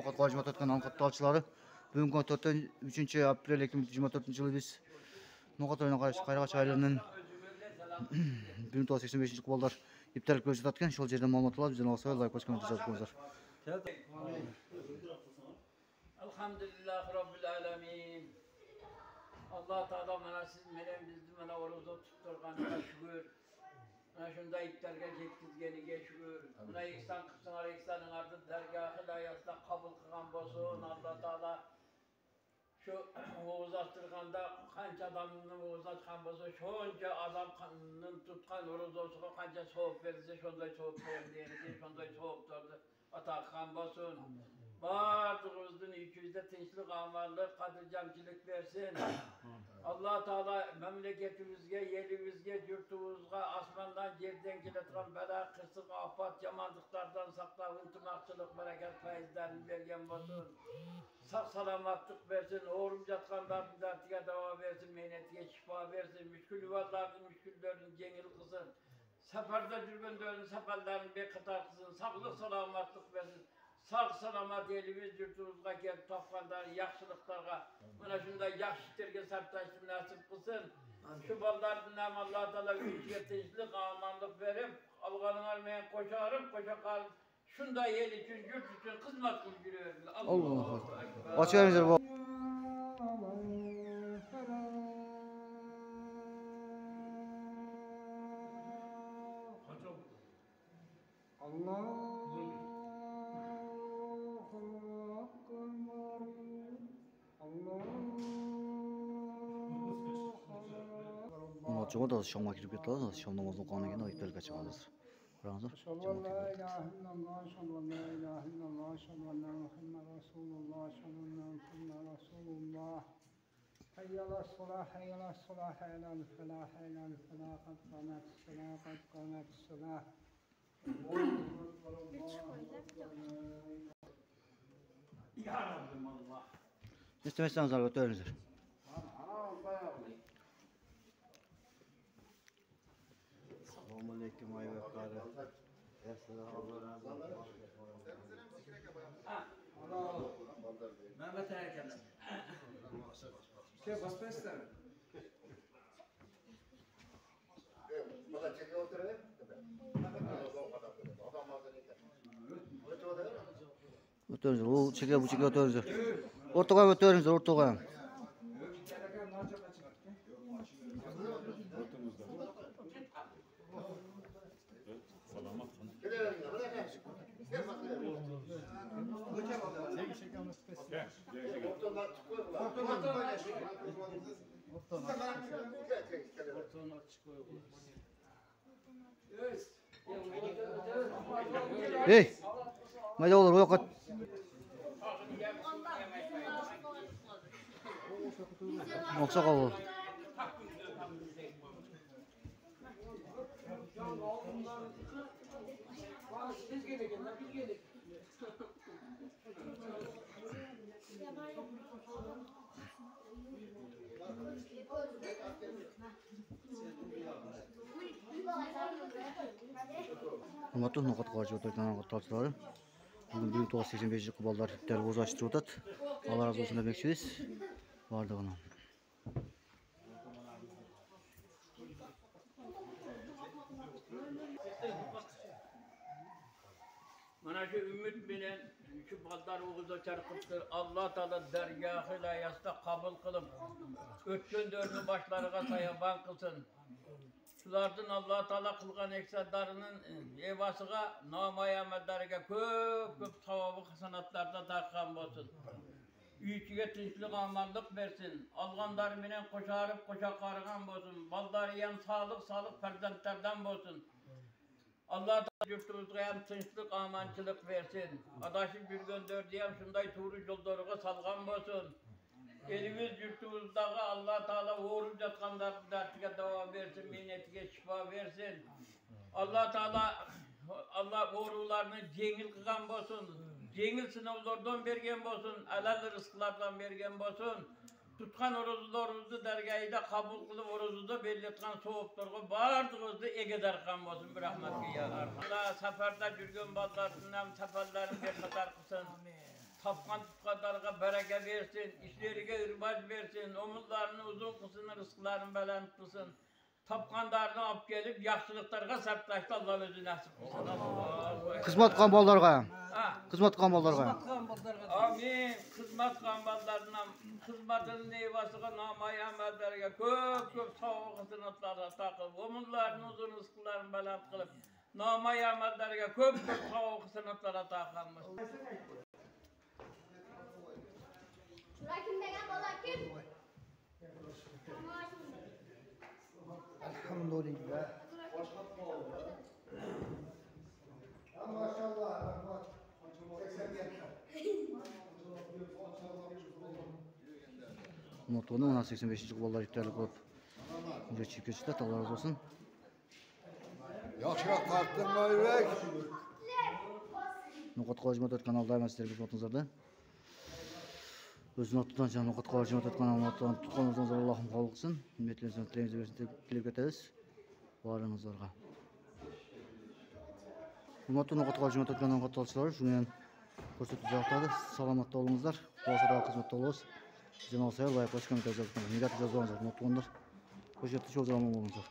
Noqatqa 24 kun anqatda alçıları. Bugün 3 aprel 2024 yılı biz Noqat oyuna Qayrağa çaylarının 1985 kuballar iptalik ko'rsatib atgan. Şol yerden ma'lumot olib, bizdan olsa like bosib komment yozib qo'yinglar. Elhamdülillah Rabbil Alemin. Allah Teala mana siz menen bizni mana oruza tutturganına şükür. Mana şunda iptalga yetkizgeniga şükür. Mana ihsan qilsalar ihsanın ardı dergahı layasida qabul qilgan bo'lsin. Allah Teala şu oğuz açtırganda qancha adamning oğuz açkan bo'lsa, şonca adamning tutgan oruzasiga qancha savob bersa, shunday savob berdi, shunday savoblarni ata qilgan bo'lsin. Bardığımızın ülkemizde tinçlik, amanlık, kadırcamcılık versin. Allah Teala memleketimizge, yerimizge, yurtumuzga, asmandan, yerden geletiren bela, kısık, afat, yamanlıklardan sakla, ıntımakçılık, bereket, faizlerini vergen olsun. Sağ salamatlık versin, oğrum yatkanların dertine deva versin, mehnetiye şifa versin, müşkül yuvarların, müşküllerin cengil kılsın. Seferde cürgünlerin, seferlerin bir kıtar kılsın, sağlık, salamatlık versin. Sağ salamat elimiz yurtumuzga gelip tapkanlar, yaxşılıklarga, mana şunday yaxşı işlerge sarptaştım nasip kılsın. Şu ballardan hem Allah Teala ülkeye tinçlik, amanlık verip, alganılar men koşarım, koşa kalıp, şunday el için, yurt için hizmet kılıp yürüyorum. Allah. Açıyoruz bu. Allah. Cuma da şam'a girip yattılar. Şam namazını kılana geldi. İptal kaçırdılar. Ramazan. Sallallahu la ilahe illallah, sallallahu la ilahe illallah, sallallahu Muhammed Resulullah, sallallahu Muhammed Resulullah. Hayyala salah, hayyala salah, hayyala felah, hayyala felah, kad kamet salah, kad kamet salah. Ya Rabbim Allah. İstemezseniz abi ötürünüzdür. Selamünaleyküm ay ve karı. Mehmet Erken'den. Şey basma ister mi? Bana çekiyor oturuyor. Ötürünüzdür. O çekiyor bu çekiyor ötürünüzdür. Ortağa ötürünüzdür ortağa. Hey, mayda olur, yok at. Oksa kavur. Hurmatly Noqat Qayrağa o'tirgan talçıları. Bugün 1985 kuballar dervoz açtırdı. Allah razı olsun demekçiyiz. Bardığına. Mana şu ümit bilen şu ballar oğuzda çarpıptır. Allah Teala dergahı layasida kabul kılıp ötken dördü başlarına sayaban kılsın. Şulardan Allah Teala kılgan eksadlarının evasıga namayametleriga köp savabı hasanatlarda takkan olsun. Üyçüge tinçlik amanlık versin. Alganlar menen koşarıp koşa karıgan olsun. Balları yan sağlık perzentlerden olsun. Allah Teala yurtumuzga hem tinçlik amançılık versin. Adaşıp yürgön dördüyem şunday tuğru yollarıga salgan olsun. Elimiz yurtumuzdağı Allah Teala uğrup yatkanların dertine devam versin, minnetine şifa versin. Allah Teala uğrularını cengil kılgan olsun. Cengil sınavlardan bergen olsun, helal rızklardan bergen olsun. Tutkan oruzlarımızı dergahida kabul kılıp oruzda belirtken soğuklarga bardığımızda egederken olsun bir rahmetli ya. Allah seferde yürgen ballarından seferlerin bir kadar kılsın. Tapkan tutkalarına bereke versin, işlerine hürmet versin, omuzlarını uzun kılsın, rızıklarını belant kılsın. Tapkanlarını alıp gelip yaxşılıklarga saplaştı Allah özü nasip kılsın. Allahu Ekber. Xizmat qilgan bolalarga, Ha. xizmat qilgan bolalarga. Amin. Hizmet kamballarına, hizmetin neyvasıga, namay amellerine köp sağlık hizmetlerine takılıp, omuzlarını uzun rızıklarını belant kılıp, namay amellerine köp sağlık hizmetlerine takılmış. Şuraya kim degan bola kim? Elhamdülillah. Motorunu 85-ci bollar iptali qilib. Bunca chip keçdi, Allah razı olsun. Yaxşıroq qartding Moybek. Noqat qojmat kanalda emas sizlarga xizmatingizda. O'zini otdan jan noqat qojmat kanalini tutqaningizdan Allohim qabul qilsin. Umidlaringizni tilayingizni bersin deb tilab ketamiz. Baringizlarga. Hurmatli noqat qojmat kanalini qatorchilar, shuni ham ko'rsatib beradi. Salomat bo'lingizlar. Hozirda xizmatda bo'lasiz. Bizdan olsa, like, qo'shib, komment yozib, negativ yozinglar, unutmanglar. Qo'shib, shu zaman bo'lingizlar.